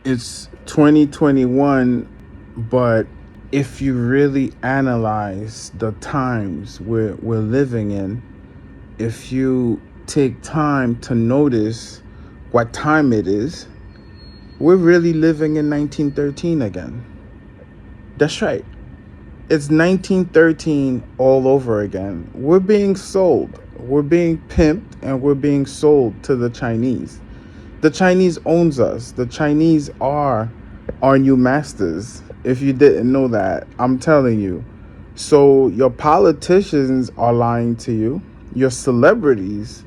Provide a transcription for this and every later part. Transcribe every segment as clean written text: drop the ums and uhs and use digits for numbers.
It's 2021, but if you really analyze the times we're living in, if you take time to notice what time it is, we're really living in 1913 again. That's right. It's 1913 all over again. We're being sold. We're being pimped and we're being sold to the Chinese. The Chinese owns us. The Chinese are our new masters. If you didn't know that, I'm telling you. So your politicians are lying to you. Your celebrities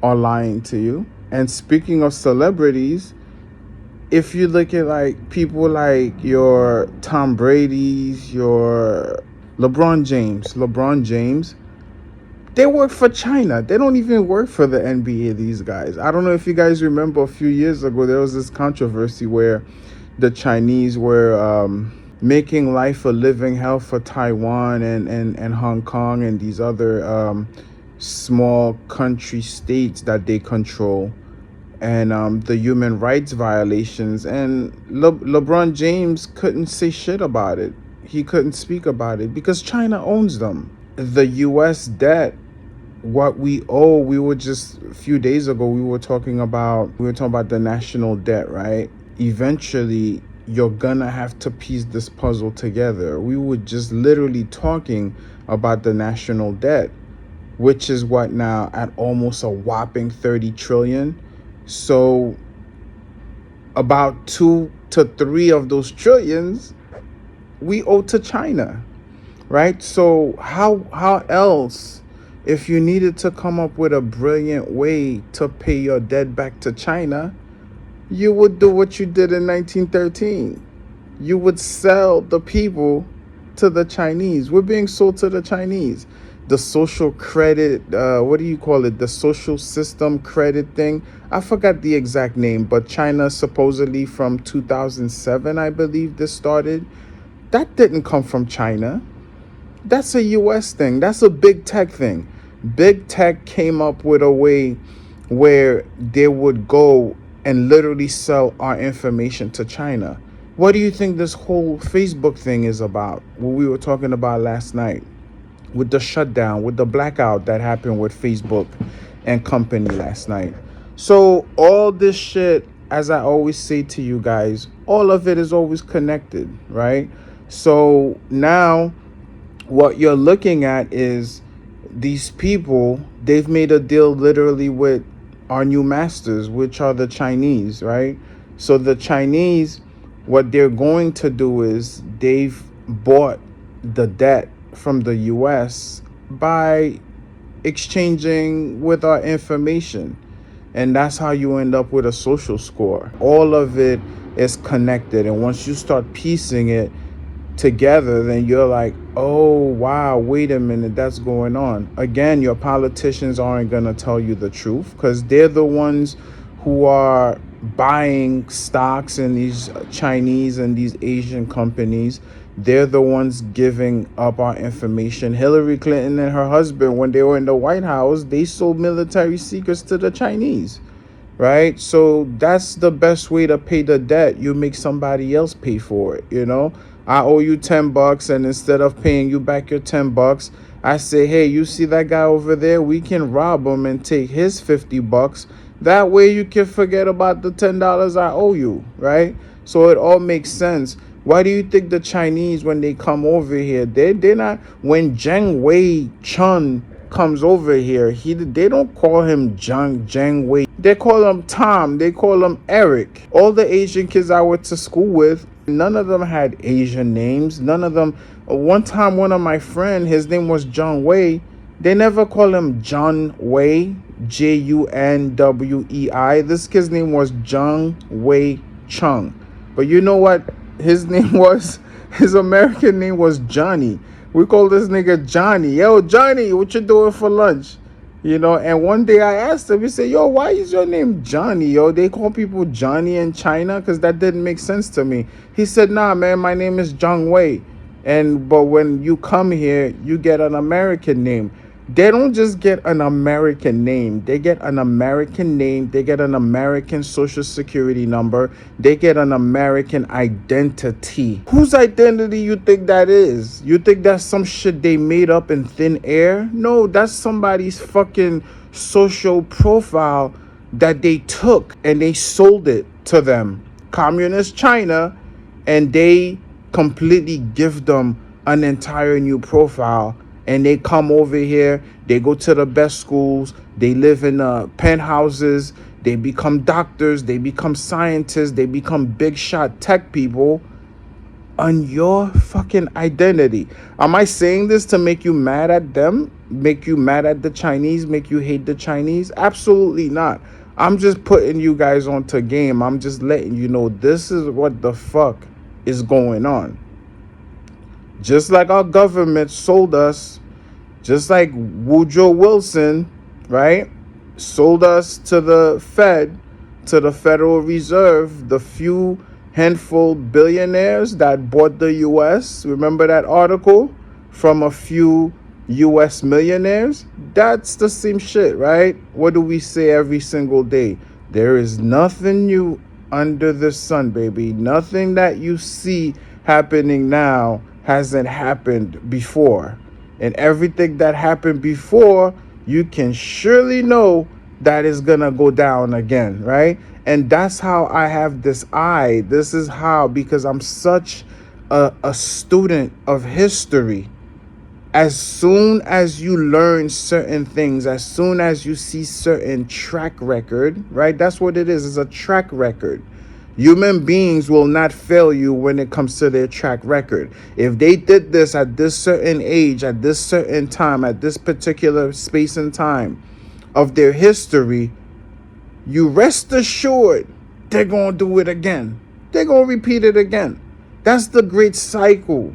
are lying to you. And speaking of celebrities, if you look at like people like your Tom Brady's, your LeBron James, they work for China. They don't even work for the NBA, these guys. I don't know if you guys remember a few years ago, there was this controversy where the Chinese were making life a living hell for Taiwan and Hong Kong and these other small country states that they control, and the human rights violations. And LeBron James couldn't say shit about it. He couldn't speak about it because China owns them. The U.S. debt, what we owe, we were just a few days ago we were talking about the national debt, right? Eventually you're gonna have to piece this puzzle together. We were just literally talking about the national debt, which is what now at almost a whopping 30 trillion. So about 2 to 3 of those trillions we owe to China, right? So how else, if you needed to come up with a brilliant way to pay your debt back to China, you would do what you did in 1913. You would sell the people to the Chinese. We're being sold to the Chinese. The social credit, what do you call it? The social system credit thing. I forgot the exact name, but China supposedly from 2007, I believe this started. That didn't come from China. That's a US thing. That's a big tech thing. Big tech came up with a way where they would go and literally sell our information to China. What do you think this whole Facebook thing is about? What we were talking about last night with the shutdown, with the blackout that happened with Facebook and company last night. So all this shit, as I always say to you guys, all of it is always connected, right? So now what you're looking at is these people, they've made a deal literally with our new masters, which are the Chinese, right? So the Chinese, what they're going to do is they've bought the debt from the US by exchanging with our information. And that's how you end up with a social score. All of it is connected. And once you start piecing it together, then you're like, oh wow, wait a minute, that's going on. Again, your politicians aren't gonna tell you the truth because they're the ones who are buying stocks in these Chinese and these Asian companies. They're the ones giving up our information. Hillary Clinton and her husband, when they were in the White House, they sold military secrets to the Chinese, right? So that's the best way to pay the debt. You make somebody else pay for it, you know? I owe you $10, and instead of paying you back your $10, I say, hey, you see that guy over there? We can rob him and take his $50. That way you can forget about the $10 I owe you, right? So it all makes sense. Why do you think the Chinese, when they come over here, they're not, when Zheng Wei Chun comes over here, they don't call him Zheng Wei. They call him Tom. They call him Eric. All the Asian kids I went to school with, none of them had Asian names. None of them. One time, one of my friends, his name was John Wei. They never call him John Wei, Junwei. This kid's name was Zheng Wei Chung. But you know what his name was? His American name was Johnny. We call this nigga Johnny. Yo, Johnny, what you doing for lunch? You know, and one day I asked him, he said, yo, why is your name Johnny? Yo, they call people Johnny in China? Because that didn't make sense to me. He said, nah, man, my name is Zheng Wei. But when you come here, you get an American name. They don't just get an American name. They get an American name. They get an American social security number. They get an American identity. Whose identity you think that is? You think that's some shit they made up in thin air? No, that's somebody's fucking social profile that they took and they sold it to them. Communist China, and they completely give them an entire new profile, and they come over here, they go to the best schools, they live in penthouses, they become doctors, they become scientists, they become big shot tech people on your fucking identity. Am I saying this to make you mad at them, make you mad at the Chinese, make you hate the Chinese? Absolutely not. I'm just putting you guys onto game. I'm just letting you know this is what the fuck is going on. Just like our government sold us, just like Woodrow Wilson, right, sold us to the Fed, to the Federal Reserve, the few handful billionaires that bought the U.S. Remember that article from a few U.S. millionaires? That's the same shit, right? What do we say every single day? There is nothing new under the sun, baby. Nothing that you see happening now hasn't happened before. And everything that happened before, you can surely know that is gonna go down again, right? And that's how I have this eye. This is how, because I'm such a student of history. As soon as you learn certain things, as soon as you see certain track record, right? That's what it is. It's a track record. Human beings will not fail you when it comes to their track record. If they did this at this certain age, at this certain time, at this particular space and time of their history, you rest assured they're going to do it again. They're going to repeat it again. That's the great cycle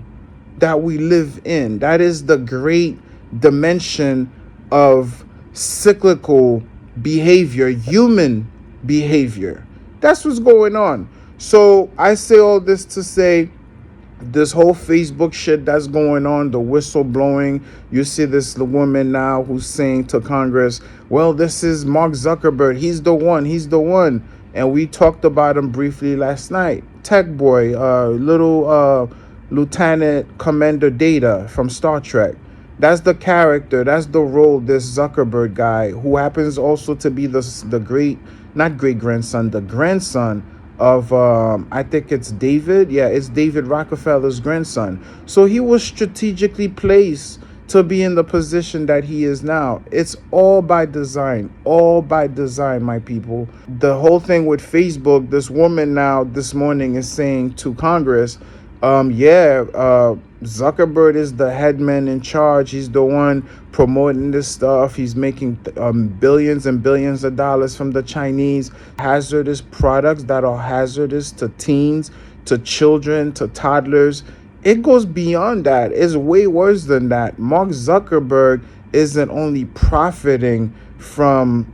that we live in. That is the great dimension of cyclical behavior, human behavior. That's what's going on. So I say all this to say, this whole Facebook shit that's going on, the whistleblowing, you see this woman now who's saying to Congress, well, this is Mark Zuckerberg. He's the one. And we talked about him briefly last night. Tech boy, little Lieutenant Commander Data from Star Trek. That's the character, that's the role, this Zuckerberg guy, who happens also to be the great, not great grandson, the grandson of, I think it's David. Yeah, it's David Rockefeller's grandson. So he was strategically placed to be in the position that he is now. It's all by design, my people. The whole thing with Facebook, this woman now this morning is saying to Congress, Zuckerberg is the headman in charge. He's the one promoting this stuff. He's making billions and billions of dollars from the Chinese. Hazardous products that are hazardous to teens, to children, to toddlers. It goes beyond that. It's way worse than that. Mark Zuckerberg isn't only profiting from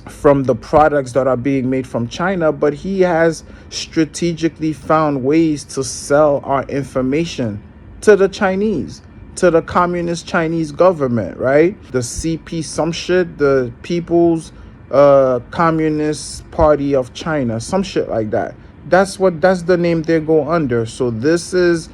the products that are being made from China, but he has strategically found ways to sell our information to the Chinese, to the communist Chinese government, right? The CP some shit, the People's Communist Party of China, some shit like that. That's the name they go under. So this is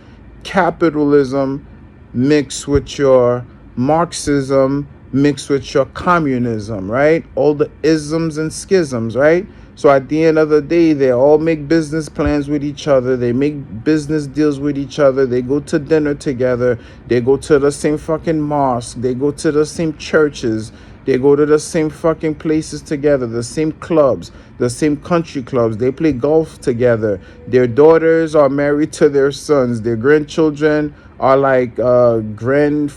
capitalism mixed with your Marxism, mixed with your communism, right? All the isms and schisms, right? So at the end of the day, they all make business plans with each other. They make business deals with each other. They go to dinner together. They go to the same fucking mosque. They go to the same churches. They go to the same fucking places together, the same clubs, the same country clubs. They play golf together. Their daughters are married to their sons. Their grandchildren are like great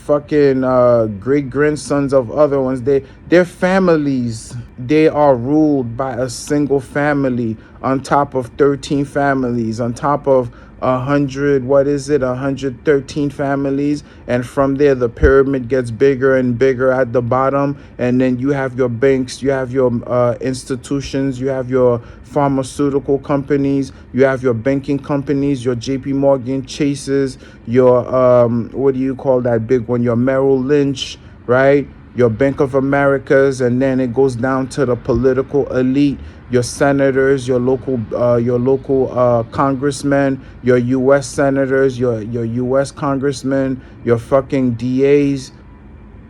grandsons of other ones. Their families, they are ruled by a single family on top of 13 families, on top of 113 families, and from there the pyramid gets bigger and bigger at the bottom, and then you have your banks, you have your institutions, you have your pharmaceutical companies, you have your banking companies, your JP Morgan Chases, your what do you call that big one, your Merrill Lynch, right? your Bank of Americas, and then it goes down to the political elite, your senators, your local congressmen, your U.S. senators, your U.S. congressmen, your fucking DAs.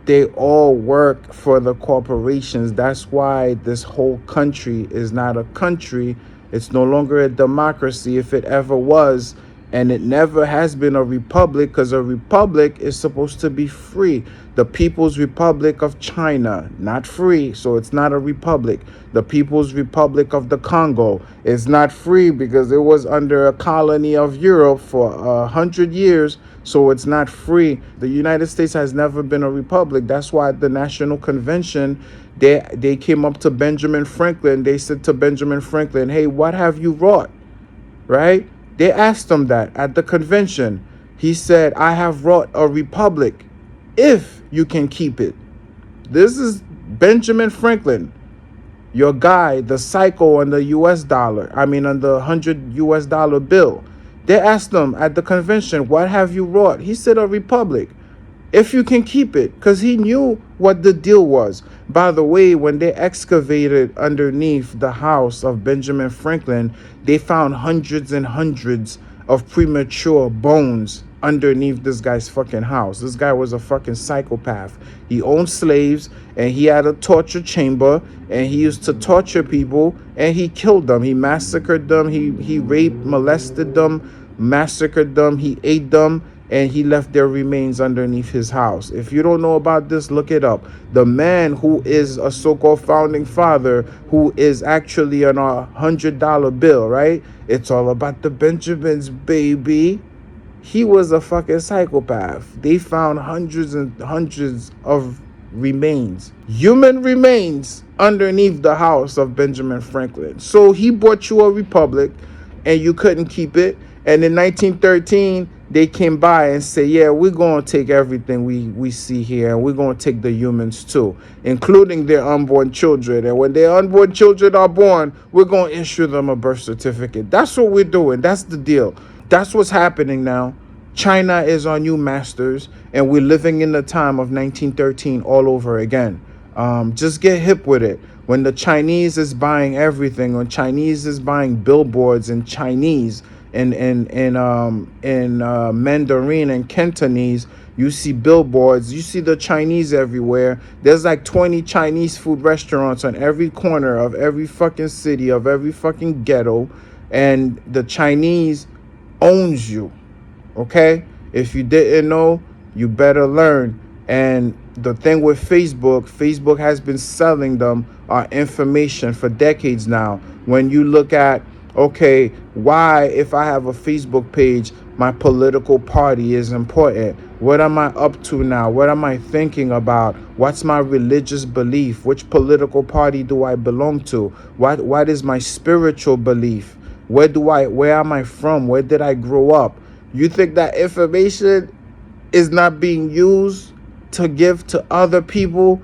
They all work for the corporations. That's why this whole country is not a country. It's no longer a democracy, if it ever was. And it never has been a republic, because a republic is supposed to be free. The People's Republic of China, not free, so it's not a republic. The People's Republic of the Congo is not free because it was under a colony of Europe for 100 years, so it's not free. The United States has never been a republic. That's why at the National Convention, they came up to Benjamin Franklin. They said to Benjamin Franklin, hey, what have you wrought? Right? They asked him that at the convention. He said, I have wrought a republic if you can keep it. This is Benjamin Franklin, your guy, the psycho on the US dollar. I mean, on the $100 bill. They asked him at the convention, what have you wrought? He said, a republic, if you can keep it, because he knew what the deal was. By the way, when they excavated underneath the house of Benjamin Franklin, they found hundreds and hundreds of premature bones underneath this guy's fucking house. This guy was a fucking psychopath. He owned slaves, and he had a torture chamber, and he used to torture people, and he killed them. He massacred them. He raped, molested them, massacred them. He ate them, and he left their remains underneath his house. If you don't know about this, look it up. The man who is a so-called founding father, who is actually on a $100 bill, right? It's all about the Benjamins, baby. He was a fucking psychopath. They found hundreds and hundreds of remains, human remains, underneath the house of Benjamin Franklin. So he bought you a republic, and you couldn't keep it. And in 1913, they came by and say, yeah, we're going to take everything we see here, and we're going to take the humans too, including their unborn children. And when their unborn children are born, we're going to issue them a birth certificate. That's what we're doing. That's the deal. That's what's happening now. China is our new masters, and we're living in the time of 1913 all over again. Just get hip with it. When the Chinese is buying everything, when Chinese is buying billboards in Chinese, in Mandarin and Cantonese, you see billboards, you see the Chinese everywhere. There's like 20 Chinese food restaurants on every corner of every fucking city, of every fucking ghetto, and the Chinese owns you. Okay? If you didn't know, you better learn. And the thing with Facebook has been selling them our information for decades now. When you look at, okay, why, if I have a Facebook page, my political party is important? What am I up to now? What am I thinking about? What's my religious belief? Which political party do I belong to? What is my spiritual belief? Where am I from? Where did I grow up? You think that information is not being used to give to other people,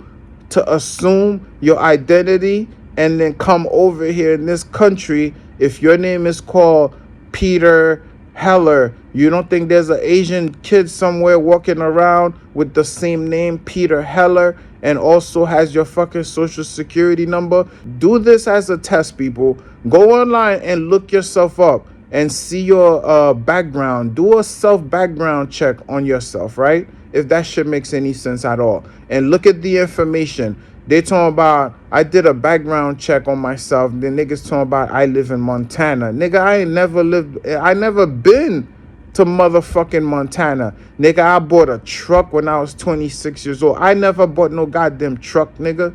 to assume your identity, and then come over here in this country? If your name is called Peter Heller, you don't think there's an Asian kid somewhere walking around with the same name, Peter Heller, and also has your fucking social security number? Do this as a test, people. Go online and look yourself up and see your background. Do a self-background check on yourself, right? If that shit makes any sense at all. And look at the information. They talking about, I did a background check on myself. The niggas talking about, I live in Montana. Nigga, I never been to motherfucking Montana. Nigga, I bought a truck when I was 26 years old. I never bought no goddamn truck, nigga.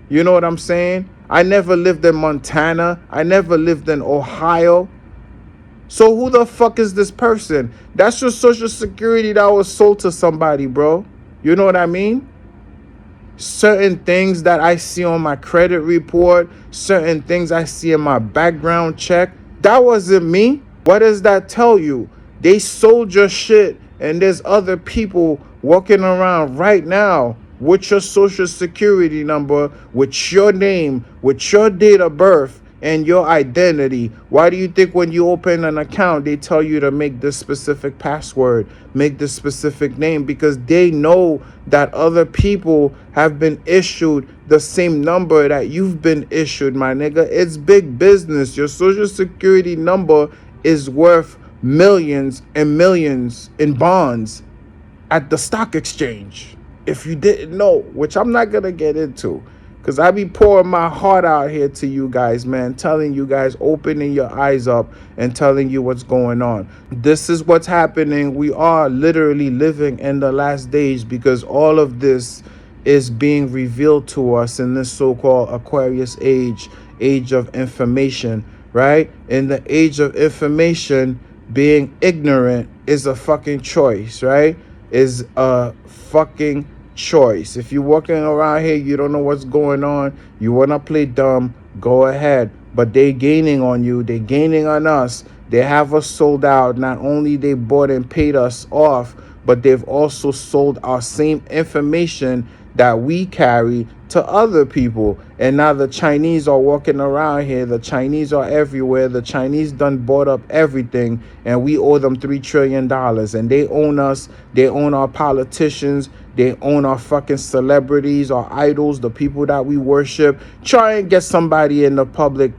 You know what I'm saying? I never lived in Montana. I never lived in Ohio. So who the fuck is this person? That's your social security that was sold to somebody, bro. You know what I mean? Certain things that I see on my credit report, certain things I see in my background check, that wasn't me. What does that tell you? They sold your shit, and there's other people walking around right now with your social security number, with your name, with your date of birth, and your identity. Why do you think when you open an account, they tell you to make this specific password, make this specific name? Because they know that other people have been issued the same number that you've been issued, my nigga. It's big business. Your social security number is worth millions and millions in bonds at the stock exchange. If you didn't know, which I'm not gonna get into, because I be pouring my heart out here to you guys, man, telling you guys, opening your eyes up and telling you what's going on. This is what's happening. We are literally living in the last days, because all of this is being revealed to us in this so-called Aquarius age of information, right? In the age of information, being ignorant is a fucking choice, right? Is a fucking choice. If you're walking around here, you don't know what's going on, you want to play dumb, go ahead. But they gaining on you, they gaining on us. They have us sold out. Not only they bought and paid us off, but they've also sold our same information that we carry to other people. And now the Chinese are walking around here. The Chinese are everywhere. The Chinese done bought up everything, and we owe them $3 trillion. And they own us. They own our politicians. They own our fucking celebrities, our idols, the people that we worship. Try and get somebody in the public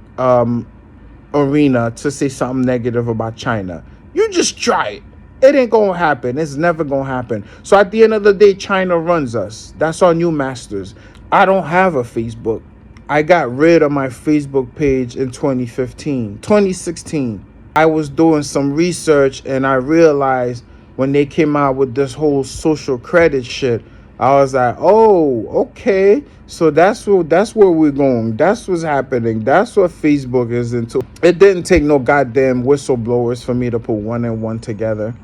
arena to say something negative about China. You just try it. It ain't gonna happen. It's never gonna happen. So at the end of the day, China runs us. That's our new masters. I don't have a Facebook. I got rid of my Facebook page in 2016. I was doing some research, and I realized when they came out with this whole social credit shit, I was like, oh, okay. So that's where we're going. That's what's happening. That's what Facebook is into. It didn't take no goddamn whistleblowers for me to put one and one together.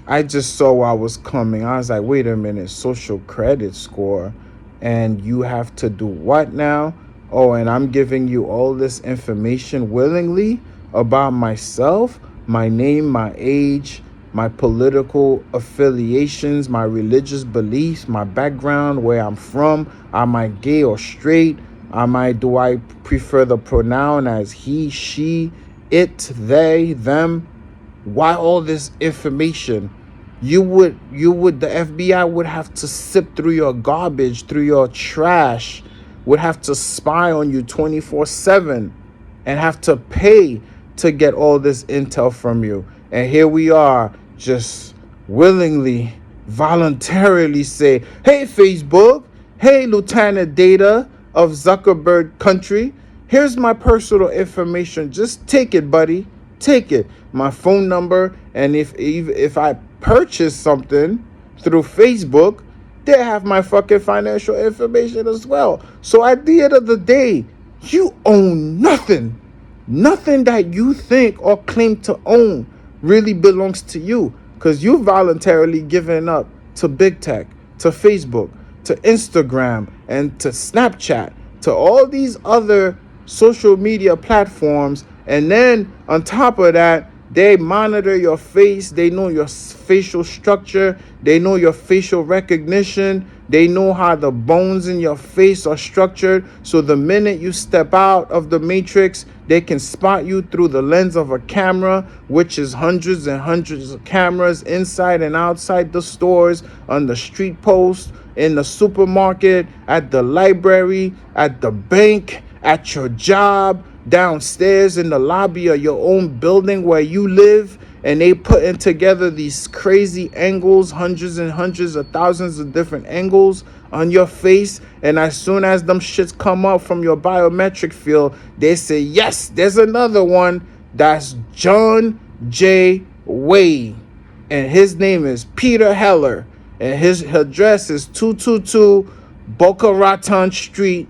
I just saw what was coming. I was like, wait a minute, social credit score. And you have to do what now? Oh, and I'm giving you all this information willingly about myself, my name, my age, my political affiliations, my religious beliefs, my background, where I'm from. Am I gay or straight? Do I prefer the pronoun as he, she, it, they, them? Why all this information? The FBI would have to sift through your garbage, through your trash, would have to spy on you 24/7 and have to pay to get all this intel from you. And here we are, just willingly, voluntarily say, hey, Facebook, hey, Lieutenant Data of Zuckerberg country, here's my personal information. Just take it, buddy. Take it. My phone number. And if I purchase something through Facebook, they have my fucking financial information as well. So at the end of the day, you own nothing. Nothing that you think or claim to own really belongs to you, because you voluntarily given up to big tech, to Facebook, to Instagram, and to Snapchat, to all these other social media platforms. And then on top of that, they monitor your face. They know your facial structure. They know your facial recognition. They know how the bones in your face are structured. So the minute you step out of the matrix, they can spot you through the lens of a camera, which is hundreds and hundreds of cameras inside and outside the stores, on the street post, in the supermarket, at the library, at the bank, at your job, downstairs in the lobby of your own building where you live. And they putting together these crazy angles, hundreds and hundreds of thousands of different angles on your face. And as soon as them shits come up from your biometric field, they say, yes, there's another one. That's John J. Wade. And his name is Peter Heller. And his address is 222 Boca Raton Street,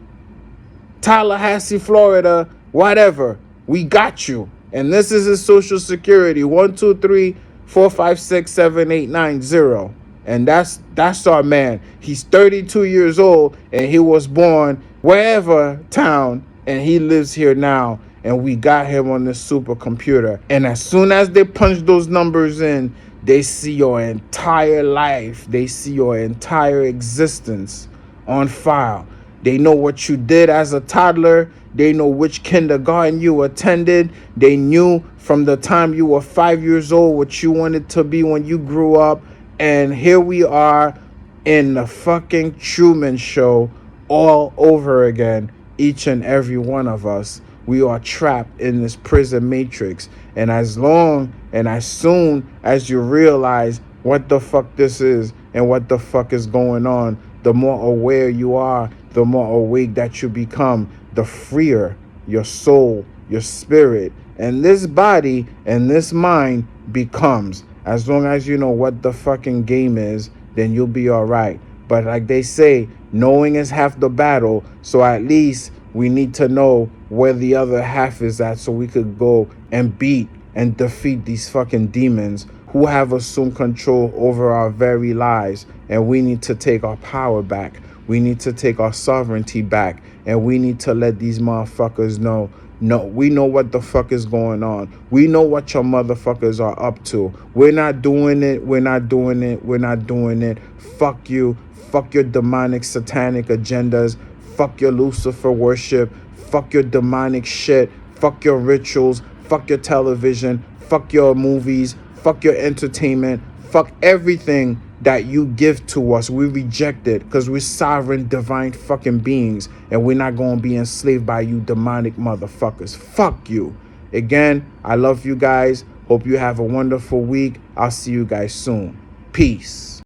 Tallahassee, Florida, whatever. We got you. And this is his social security, 123-456-7890. And that's our man. He's 32 years old, and he was born wherever town, and he lives here now. And we got him on this supercomputer. And as soon as they punch those numbers in, they see your entire life. They see your entire existence on file. They know what you did as a toddler. They know which kindergarten you attended. They knew from the time you were 5 years old what you wanted to be when you grew up. And here we are in the fucking Truman Show all over again. Each and every one of us, we are trapped in this prison matrix. And as long and as soon as you realize what the fuck this is and what the fuck is going on, the more aware you are, the more awake that you become, the freer your soul, your spirit, and this body and this mind becomes. As long as you know what the fucking game is, then you'll be all right. But like they say, knowing is half the battle. So at least we need to know where the other half is at so we could go and beat and defeat these fucking demons who have assumed control over our very lives. And we need to take our power back. We need to take our sovereignty back. And we need to let these motherfuckers know, no, we know what the fuck is going on. We know what your motherfuckers are up to. We're not doing it. We're not doing it. We're not doing it. Fuck you. Fuck your demonic satanic agendas. Fuck your Lucifer worship. Fuck your demonic shit. Fuck your rituals. Fuck your television. Fuck your movies. Fuck your entertainment. Fuck everything that you give to us. We reject it because we're sovereign, divine fucking beings. And we're not going to be enslaved by you demonic motherfuckers. Fuck you. Again, I love you guys. Hope you have a wonderful week. I'll see you guys soon. Peace.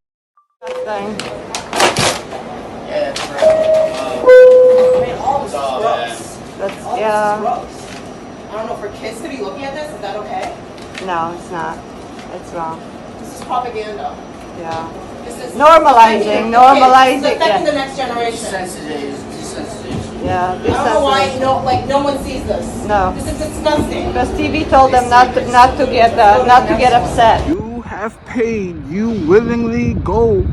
Yeah, it's That's, yeah. gross. I don't know, for kids to be looking at this, is that okay? No, it's not. It's wrong. This is propaganda. Yeah. This is Normalizing. It's affecting Yeah. the next generation. Yeah. I don't know why no one sees this. No. This is disgusting. Because TV told them not to get upset. You have paid, you willingly go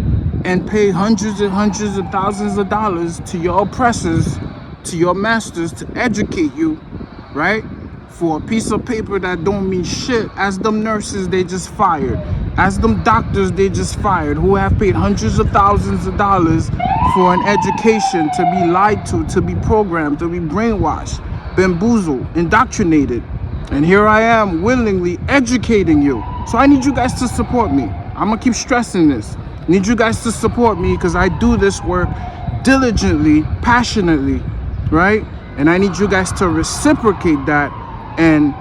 and pay hundreds and hundreds of thousands of dollars to your oppressors, to your masters, to educate you, right? For a piece of paper that don't mean shit. As them nurses they just fired, as them doctors they just fired, who have paid hundreds of thousands of dollars for an education to be lied to be programmed, to be brainwashed, bamboozled, indoctrinated. And here I am willingly educating you. So I need you guys to support me. I'm gonna keep stressing this. I need you guys to support me because I do this work diligently, passionately, right? And I need you guys to reciprocate that and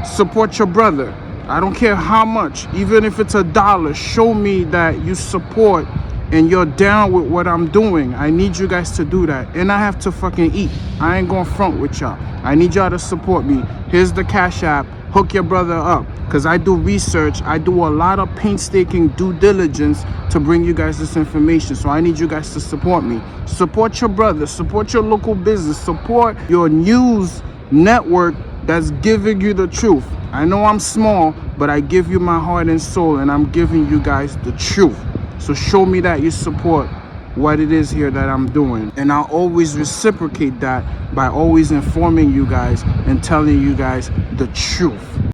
support your brother. I don't care how much, even if it's $1, show me that you support and you're down with what I'm doing. I need you guys to do that. And I have to fucking eat. I ain't going front with y'all. I need y'all to support me. Here's the Cash App. Hook your brother up. Because I do research. I do a lot of painstaking due diligence to bring you guys this information. So I need you guys to support me. Support your brother. Support your local business. Support your news network that's giving you the truth. I know I'm small, but I give you my heart and soul, and I'm giving you guys the truth. So show me that you support what it is here that I'm doing. And I'll always reciprocate that by always informing you guys and telling you guys the truth.